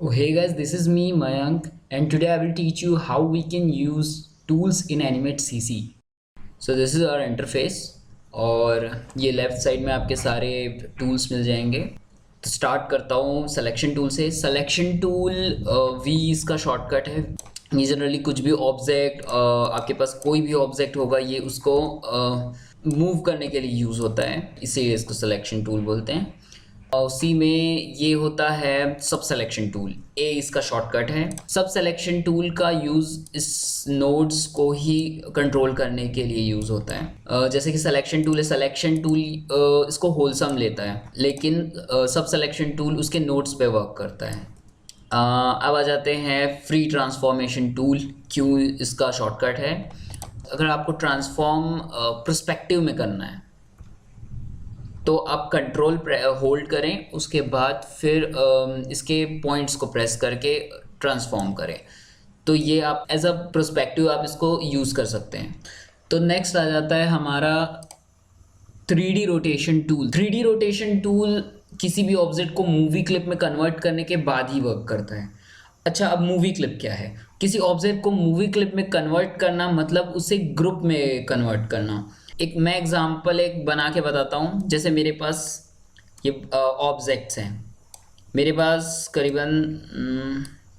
Oh, hey guys, this is me, Mayank, and today I will teach you how we can use tools in Animate CC. So this is our interface और ये left side में आपके सारे tools मिल जाएंगे। तो start करता हूँ selection tool से। सिलेक्शन टूल वी इसका शॉर्टकट है। ये जनरली कुछ भी ऑब्जेक्ट आपके पास कोई भी ऑब्जेक्ट होगा ये उसको मूव करने के लिए यूज़ होता है, इसीलिए इसको सिलेक्शन टूल बोलते हैं। उसी में ये होता है सब सिलेक्शन टूल, ए इसका शॉर्टकट है। सब सिलेक्शन टूल का यूज़ इस नोड्स को ही कंट्रोल करने के लिए यूज़ होता है। जैसे कि सिलेक्शन टूल है, सिलेक्शन टूल इसको होलसम लेता है, लेकिन सब सिलेक्शन टूल उसके नोड्स पे वर्क करता है। अब आ जाते हैं फ्री ट्रांसफॉर्मेशन टूल, क्यों इसका शॉर्टकट है। अगर आपको ट्रांसफॉर्म पर्सपेक्टिव में करना है तो आप कंट्रोल होल्ड करें, उसके बाद फिर इसके पॉइंट्स को प्रेस करके ट्रांसफॉर्म करें, तो ये आप एज अ पर्सपेक्टिव आप इसको यूज़ कर सकते हैं। तो नेक्स्ट आ जाता है हमारा 3D rotation tool. 3D rotation tool किसी भी ऑब्जेक्ट को मूवी क्लिप में कन्वर्ट करने के बाद ही वर्क करता है। अच्छा, अब मूवी क्लिप क्या है? किसी ऑब्जेक्ट को मूवी क्लिप में कन्वर्ट करना मतलब उसे ग्रुप में कन्वर्ट करना। एक मैं एग्जांपल एक बना के बताता हूँ। जैसे मेरे पास ये ऑब्जेक्ट्स हैं, मेरे पास करीबन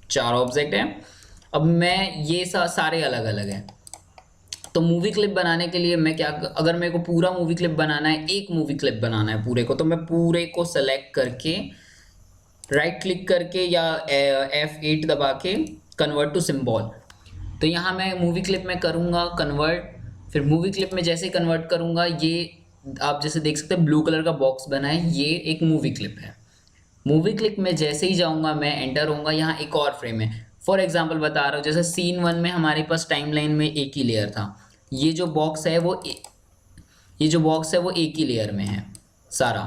4 ऑब्जेक्ट हैं। अब मैं ये सारे अलग अलग हैं, तो मूवी क्लिप बनाने के लिए मैं क्या, अगर मेरे को पूरा मूवी क्लिप बनाना है, एक मूवी क्लिप बनाना है पूरे को, तो मैं पूरे को सेलेक्ट करके राइट क्लिक करके या F8 दबा के कन्वर्ट टू सिंबल, तो यहाँ मैं मूवी क्लिप में करूँगा कन्वर्ट। फिर मूवी क्लिप में जैसे कन्वर्ट करूँगा, ये आप जैसे देख सकते हैं ब्लू कलर का बॉक्स बना है, ये एक मूवी क्लिप है। मूवी क्लिप में जैसे ही जाऊँगा मैं एंटर होऊंगा, यहाँ एक और फ्रेम है। फॉर एग्जांपल बता रहा हूँ, जैसे सीन 1 में हमारे पास टाइमलाइन में एक ही लेयर था। ये जो बॉक्स है वो एक ही लेयर में है सारा।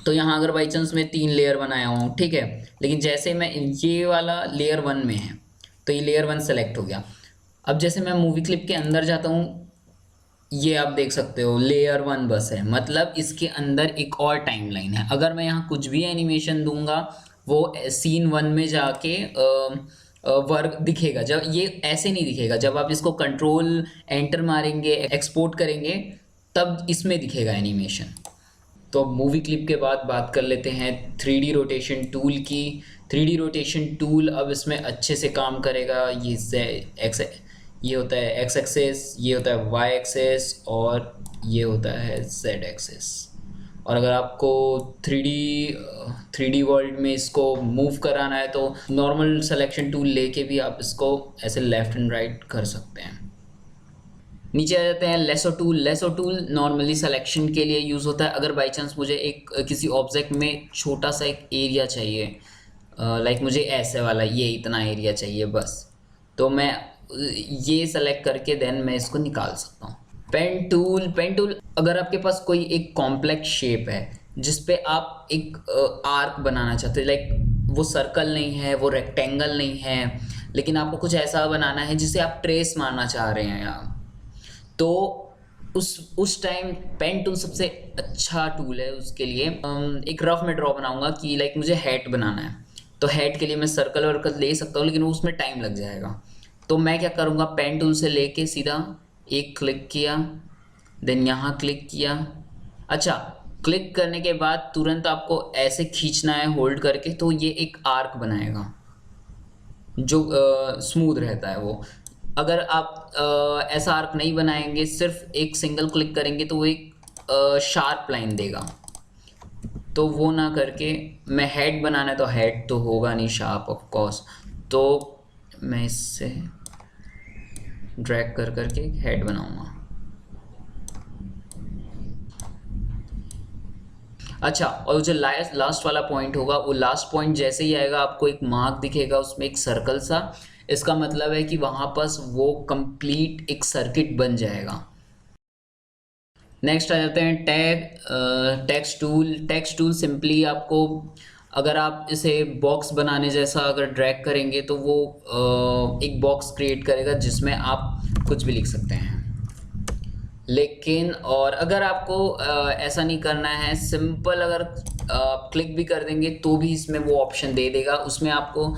तो यहाँ अगर बाई चांस मैं 3 लेयर बनाया हूँ, ठीक है, लेकिन जैसे मैं ये वाला लेयर 1 में है तो ये लेयर 1 सेलेक्ट हो गया। अब जैसे मैं मूवी क्लिप के अंदर जाता हूँ, ये आप देख सकते हो लेयर 1 बस है, मतलब इसके अंदर एक और टाइमलाइन है। अगर मैं यहाँ कुछ भी एनिमेशन दूंगा वो सीन 1 में जाके वर्क दिखेगा। जब ये ऐसे नहीं दिखेगा, जब आप इसको कंट्रोल एंटर मारेंगे, एक्सपोर्ट करेंगे, तब इसमें दिखेगा एनिमेशन। तो अब मूवी क्लिप के बाद बात कर लेते हैं 3D रोटेशन टूल की। 3D रोटेशन टूल अब इसमें अच्छे से काम करेगा। ये होता है x एक्सेस, ये होता है y एक्सेस और ये होता है z एक्सेस। और अगर आपको 3D वर्ल्ड में इसको मूव कराना है तो नॉर्मल सिलेक्शन टूल लेके भी आप इसको ऐसे लेफ़्ट एंड राइट कर सकते हैं। नीचे आ जाते हैं lasso tool. Lasso tool normally selection के लिए यूज़ होता है। अगर बाई चांस मुझे एक किसी ऑब्जेक्ट में छोटा सा एक एरिया चाहिए, लाइक मुझे ऐसे वाला ये इतना एरिया चाहिए बस, तो मैं ये सेलेक्ट करके देन मैं इसको निकाल सकता हूँ। पेन टूल अगर आपके पास कोई एक कॉम्प्लेक्स शेप है जिस पे आप एक आर्क बनाना चाहते हो, लाइक वो सर्कल नहीं है, वो रेक्टेंगल नहीं है, लेकिन आपको कुछ ऐसा बनाना है जिसे आप ट्रेस मारना चाह रहे हैं यहाँ, तो उस टाइम पेन टूल सबसे अच्छा टूल है उसके लिए। एक रफ में ड्रॉ बनाऊंगा कि लाइक मुझे हैट बनाना है, तो हैट के लिए मैं सर्कल वर्कल ले सकता हूँ, लेकिन उसमें टाइम लग जाएगा। तो मैं क्या करूँगा, पेन टूल से लेके सीधा एक क्लिक किया, देन यहाँ क्लिक किया। अच्छा, क्लिक करने के बाद तुरंत आपको ऐसे खींचना है होल्ड करके, तो ये एक आर्क बनाएगा जो स्मूथ रहता है वो। अगर आप ऐसा आर्क नहीं बनाएंगे, सिर्फ एक सिंगल क्लिक करेंगे, तो वो एक शार्प लाइन देगा। तो वो ना करके मैं हेड बनाना है, तो हेड तो होगा नहीं शार्प ऑफ कोर्स, तो मैं इससे ड्रैग कर करके हेड बनाऊंगा। अच्छा, और जो लास्ट वाला पॉइंट होगा, वो लास्ट पॉइंट जैसे ही आएगा आपको एक मार्क दिखेगा उसमें एक सर्कल सा। इसका मतलब है कि वहां पास वो कंप्लीट एक सर्किट बन जाएगा। नेक्स्ट आ जाते हैं text tool. Text tool simply आपको, अगर आप इसे बॉक्स बनाने जैसा अगर ड्रैग करेंगे तो वो एक बॉक्स क्रिएट करेगा जिसमें आप कुछ भी लिख सकते हैं। लेकिन और अगर आपको ऐसा नहीं करना है, सिंपल अगर क्लिक भी कर देंगे तो भी इसमें वो ऑप्शन दे देगा, उसमें आपको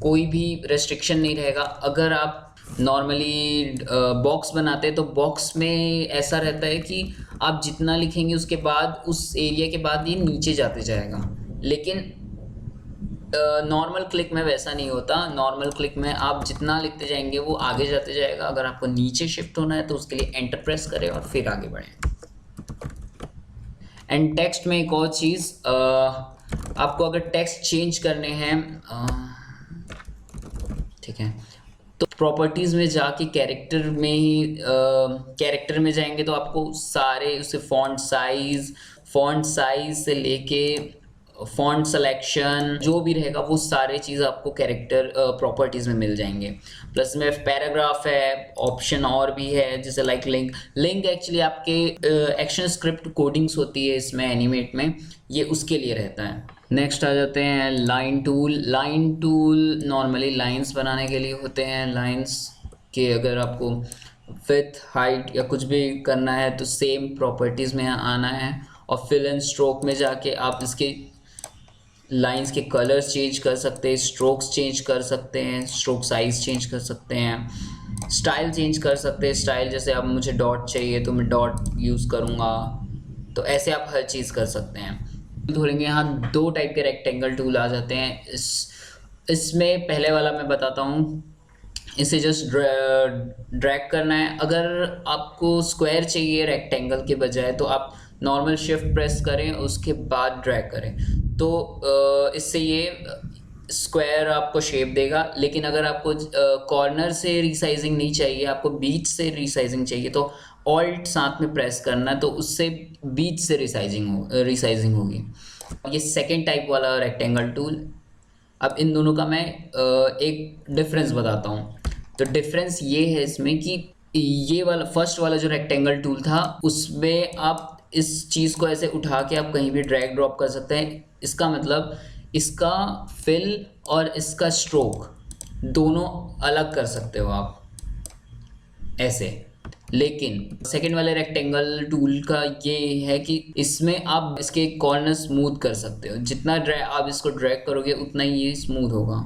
कोई भी रेस्ट्रिक्शन नहीं रहेगा। अगर आप नॉर्मली बॉक्स बनाते हैं तो बॉक्स में ऐसा रहता है कि आप जितना लिखेंगे उसके बाद उस एरिया के बाद ये नीचे जाते जाएगा, लेकिन नॉर्मल क्लिक में वैसा नहीं होता। नॉर्मल क्लिक में आप जितना लिखते जाएंगे वो आगे जाते जाएगा। अगर आपको नीचे शिफ्ट होना है तो उसके लिए एंटर प्रेस करें और फिर आगे बढ़ें। एंड टेक्स्ट में एक और चीज़, आपको अगर टेक्स्ट चेंज करने हैं, ठीक है, तो प्रॉपर्टीज़ में जाके कैरेक्टर में ही कैरेक्टर में जाएंगे तो आपको सारे उसे फॉन्ट साइज से लेके फॉन्ट सिलेक्शन जो भी रहेगा वो सारे चीज़ आपको कैरेक्टर प्रॉपर्टीज़ में मिल जाएंगे। प्लस में पैराग्राफ है, ऑप्शन और भी है जैसे लाइक लिंक एक्चुअली आपके एक्शन स्क्रिप्ट कोडिंग्स होती है इसमें एनिमेट में, ये उसके लिए रहता है। नेक्स्ट आ जाते हैं लाइन टूल नॉर्मली लाइंस बनाने के लिए होते हैं। लाइंस के अगर आपको विड्थ हाइट या कुछ भी करना है तो सेम प्रॉपर्टीज़ में आना है और फिल एंड स्ट्रोक में जाके आप इसके लाइंस के कलर्स चेंज कर सकते हैं, स्ट्रोक्स चेंज कर सकते हैं, स्ट्रोक साइज चेंज कर सकते हैं, स्टाइल चेंज कर सकते हैं। स्टाइल जैसे अब मुझे डॉट चाहिए तो मैं डॉट यूज़ करूँगा, तो ऐसे आप हर चीज़ कर सकते हैं। धोलेंगे यहाँ दो टाइप के रेक्टेंगल टूल आ जाते हैं। इसमें पहले वाला मैं बताता हूँ, इसे जस्ट ड्रैग करना है। अगर आपको स्क्वायर चाहिए रेक्टेंगल के बजाय तो आप नॉर्मल शिफ्ट प्रेस करें उसके बाद ड्रैग करें, तो इससे ये स्क्वायर आपको शेप देगा। लेकिन अगर आपको कॉर्नर से रीसाइजिंग नहीं चाहिए, आपको बीच से रीसाइजिंग चाहिए तो ऑल्ट साथ में प्रेस करना है, तो उससे बीच से रीसाइजिंग होगी। ये सेकेंड टाइप वाला रेक्टेंगल टूल। अब इन दोनों का मैं एक डिफरेंस बताता हूँ। तो डिफरेंस ये है इसमें कि ये वाला फर्स्ट वाला जो रेक्टेंगल टूल था उसमें आप इस चीज़ को ऐसे उठा के आप कहीं भी ड्रैग ड्रॉप कर सकते हैं। इसका मतलब इसका फिल और इसका स्ट्रोक दोनों अलग कर सकते हो आप ऐसे। लेकिन सेकेंड वाले रेक्टेंगल टूल का ये है कि इसमें आप इसके कॉर्नर स्मूथ कर सकते हो, जितना आप इसको ड्रैग करोगे उतना ही ये स्मूथ होगा।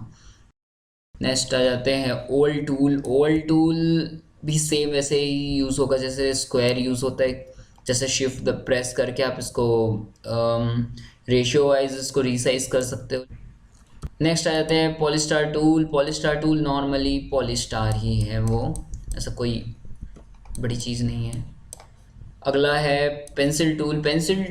नेक्स्ट आ जाते हैं ओवल टूल भी सेम वैसे ही यूज़ होगा जैसे स्क्वायर यूज़ होता है। जैसे शिफ्ट द प्रेस करके आप इसको रेशियो वाइज इसको रीसाइज कर सकते हो। नेक्स्ट आ जाते हैं पॉलीस्टार टूल नॉर्मली पॉलीस्टार ही है वो, ऐसा कोई बड़ी चीज़ नहीं है। अगला है पेंसिल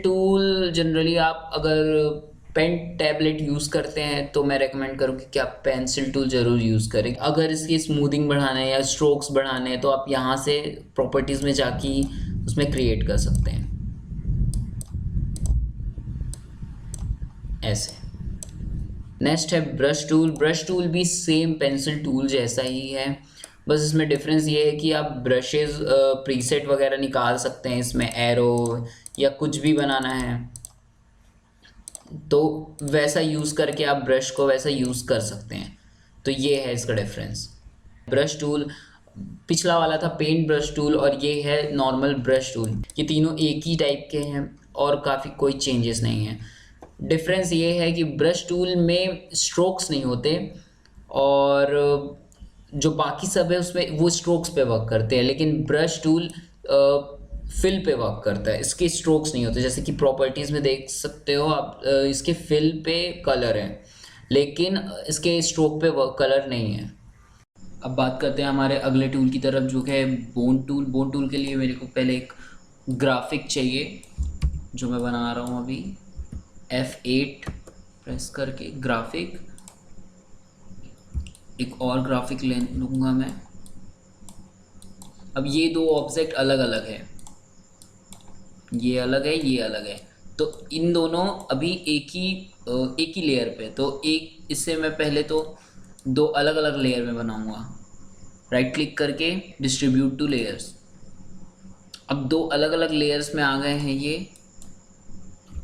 टूल जनरली आप अगर पेन टैबलेट यूज़ करते हैं तो मैं रेकमेंड करूँगी कि आप पेंसिल टूल ज़रूर यूज़ करें। अगर इसकी स्मूथिंग बढ़ाना है या स्ट्रोक्स बढ़ाने हैं तो आप यहाँ से प्रॉपर्टीज़ में जाके उसमें क्रिएट कर सकते हैं ऐसे। नेक्स्ट है ब्रश टूल भी सेम पेंसिल टूल जैसा ही है, बस इसमें डिफरेंस ये है कि आप ब्रशेस प्रीसेट वगैरह निकाल सकते हैं इसमें, एरो या कुछ भी बनाना है तो वैसा यूज़ करके आप ब्रश को वैसा यूज़ कर सकते हैं। तो ये है इसका डिफरेंस। ब्रश टूल पिछला वाला था पेंट ब्रश टूल और ये है नॉर्मल ब्रश टूल, ये तीनों एक ही टाइप के हैं और काफ़ी कोई चेंजेस नहीं है। डिफरेंस ये है कि ब्रश टूल में स्ट्रोक्स नहीं होते और जो बाकी सब है उसमें वो स्ट्रोक्स पे वर्क करते हैं, लेकिन ब्रश टूल फिल पे वर्क करता है, इसके स्ट्रोक्स नहीं होते। जैसे कि प्रॉपर्टीज़ में देख सकते हो आप, इसके फिल पे कलर है लेकिन इसके स्ट्रोक पे कलर नहीं है। अब बात करते हैं हमारे अगले टूल की तरफ जो है बोन टूल के लिए मेरे को पहले एक ग्राफिक चाहिए जो मैं बना रहा हूँ अभी। F8 प्रेस करके ग्राफिक, एक और ग्राफिक ले लूँगा मैं। अब ये दो ऑब्जेक्ट अलग अलग है, ये अलग है ये अलग है, तो इन दोनों अभी एक ही लेयर पे, तो एक इससे मैं पहले तो दो अलग अलग लेयर में बनाऊंगा। राइट क्लिक करके डिस्ट्रीब्यूट टू लेयर्स, अब दो अलग अलग लेयर्स में आ गए हैं ये।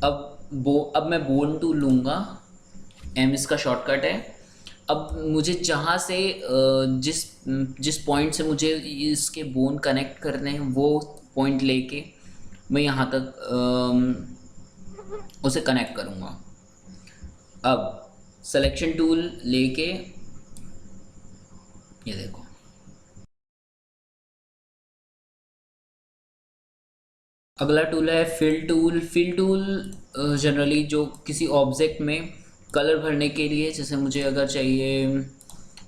अब मैं बोन टूल लूँगा, M इसका शॉर्टकट है। अब मुझे जहाँ से जिस पॉइंट से मुझे इसके बोन कनेक्ट करने हैं वो पॉइंट लेके मैं यहाँ तक उसे कनेक्ट करूँगा। अब सिलेक्शन टूल लेके ये देखो, अगला टूल है fill tool. Fill tool generally जो किसी ऑब्जेक्ट में कलर भरने के लिए, जैसे मुझे अगर चाहिए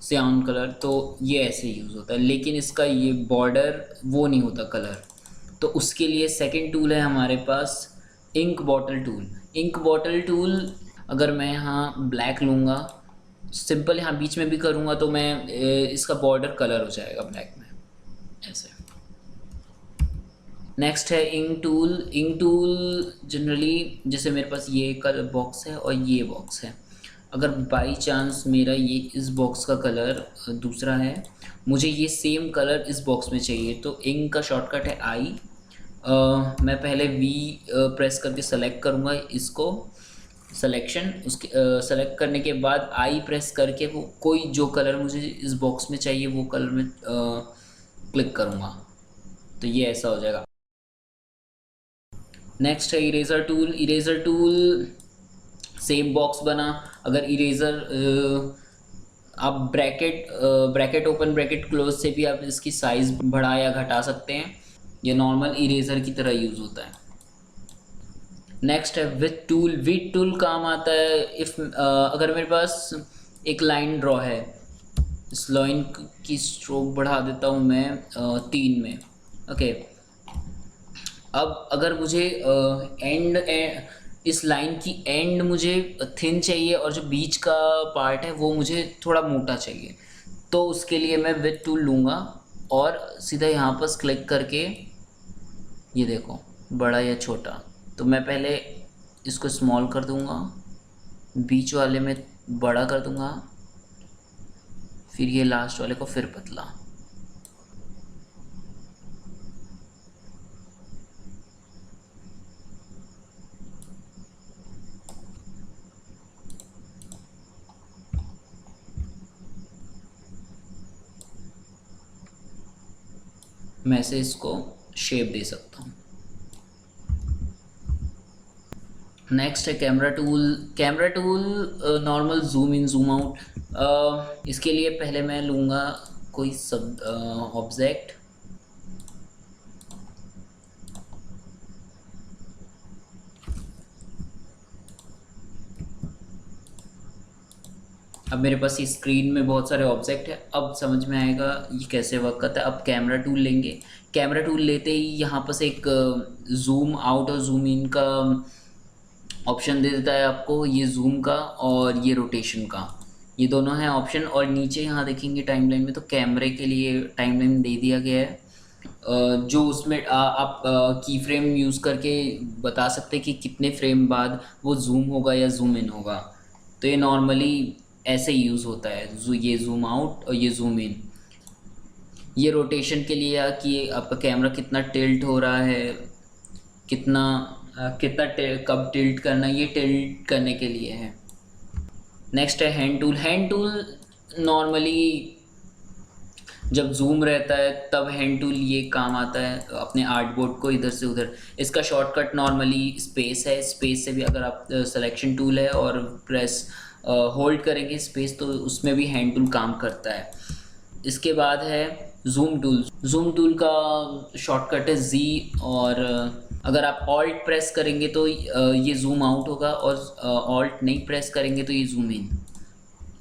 सियान कलर तो ये ऐसे यूज़ होता है, लेकिन इसका ये बॉर्डर वो नहीं होता कलर। तो उसके लिए सेकंड टूल है हमारे पास ink bottle tool. Ink bottle tool अगर मैं यहाँ ब्लैक लूँगा, सिंपल यहाँ बीच में भी करूँगा तो मैं इसका बॉर्डर कलर हो जाएगा ब्लैक में ऐसे। नेक्स्ट है ink tool. Ink tool generally जैसे मेरे पास ये कलर बॉक्स है और ये बॉक्स है, अगर बाई चांस मेरा ये इस बॉक्स का कलर दूसरा है, मुझे ये सेम कलर इस बॉक्स में चाहिए, तो इंक का शॉर्टकट है आई। मैं पहले वी प्रेस करके सेलेक्ट करूँगा इसको, सिलेक्शन उसके सेलेक्ट करने के बाद आई प्रेस करके वो कोई जो कलर मुझे इस बॉक्स में चाहिए वो कलर में क्लिक करूँगा, तो ये ऐसा हो जाएगा। नेक्स्ट है eraser tool. Eraser tool same box बना, अगर इरेज़र आप ब्रैकेट ओपन ब्रैकेट क्लोज से भी आप इसकी साइज़ बढ़ा या घटा सकते हैं, ये नॉर्मल इरेज़र की तरह यूज़ होता है। नेक्स्ट है विथ टूल। विथ टूल काम आता है अगर मेरे पास एक लाइन ड्रॉ है, इस लाइन की स्ट्रोक बढ़ा देता हूँ मैं 3 में, ओके। अब अगर मुझे इस लाइन की एंड मुझे थिन चाहिए और जो बीच का पार्ट है वो मुझे थोड़ा मोटा चाहिए, तो उसके लिए मैं विथ टूल लूँगा और सीधा यहाँ पर क्लिक करके ये देखो बड़ा या छोटा, तो मैं पहले इसको स्मॉल कर दूँगा, बीच वाले में बड़ा कर दूँगा, फिर ये लास्ट वाले को फिर पतला। मैं ऐसे इसको शेप दे सकता हूँ। नेक्स्ट है camera tool. Camera tool normal zoom in zoom out. इसके लिए पहले मैं लूँगा कोई सब ऑब्जेक्ट, अब मेरे पास ये स्क्रीन में बहुत सारे ऑब्जेक्ट है, अब समझ में आएगा ये कैसे वर्क करता है। अब कैमरा टूल लेंगे, कैमरा टूल लेते ही यहाँ पर एक जूम आउट और जूम इन का ऑप्शन दे देता है आपको, ये जूम का और ये रोटेशन का, ये दोनों हैं ऑप्शन। और नीचे यहाँ देखेंगे टाइमलाइन में तो कैमरे के लिए टाइमलाइन दे दिया गया है, जो उसमें आप की फ्रेम यूज़ करके बता सकते हैं कि कितने फ्रेम बाद वो जूम होगा या जूम इन होगा। तो ये नॉर्मली ऐसे यूज़ होता है, ये जूम आउट और ये जूम इन। ये रोटेशन के लिए कि आपका कैमरा कितना टिल्ट हो रहा है, कितना कब टिल्ट करना, ये टिल्ट करने के लिए है। नेक्स्ट है hand tool. Hand tool normally जब जूम रहता है तब हैंड टूल ये काम आता है अपने आर्टबोर्ड को इधर से उधर। इसका शॉर्टकट नॉर्मली स्पेस है, स्पेस से भी अगर आप सिलेक्शन टूल है और प्रेस होल्ड करेंगे स्पेस तो उसमें भी हैंड टूल काम करता है। इसके बाद है जूम टूल। जूम टूल का शॉर्टकट है जी, और अगर आप ऑल्ट प्रेस करेंगे तो ये जूम आउट होगा और ऑल्ट नहीं प्रेस करेंगे तो ये जूम इन।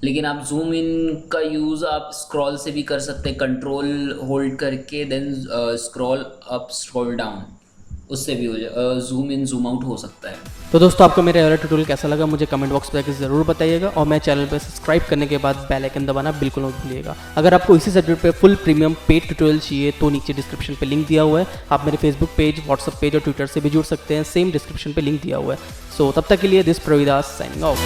लेकिन आप जूम इन का यूज़ आप स्क्रॉल से भी कर सकते हैं, कंट्रोल होल्ड करके then scroll up scroll down, उससे भी जूम इन जूम आउट हो सकता है। तो दोस्तों आपको मेरा वाला ट्यूटोरियल कैसा लगा मुझे कमेंट बॉक्स में ज़रूर बताइएगा, और मेरे चैनल पर सब्सक्राइब करने के बाद बेल आइकन दबाना बिल्कुल मत भूलिएगा। अगर आपको इसी सब्जेक्ट पे फुल प्रीमियम पेड ट्यूटोरियल चाहिए तो नीचे डिस्क्रिप्शन पे लिंक दिया हुआ है, आप मेरे फेसबुक पेज, व्हाट्सअप पेज और ट्विटर से भी जुड़ सकते हैं, सेम डिस्क्रिप्शन पे लिंक दिया हुआ है। सो तब तक के लिए दिस प्रवीदास साइनिंग ऑफ।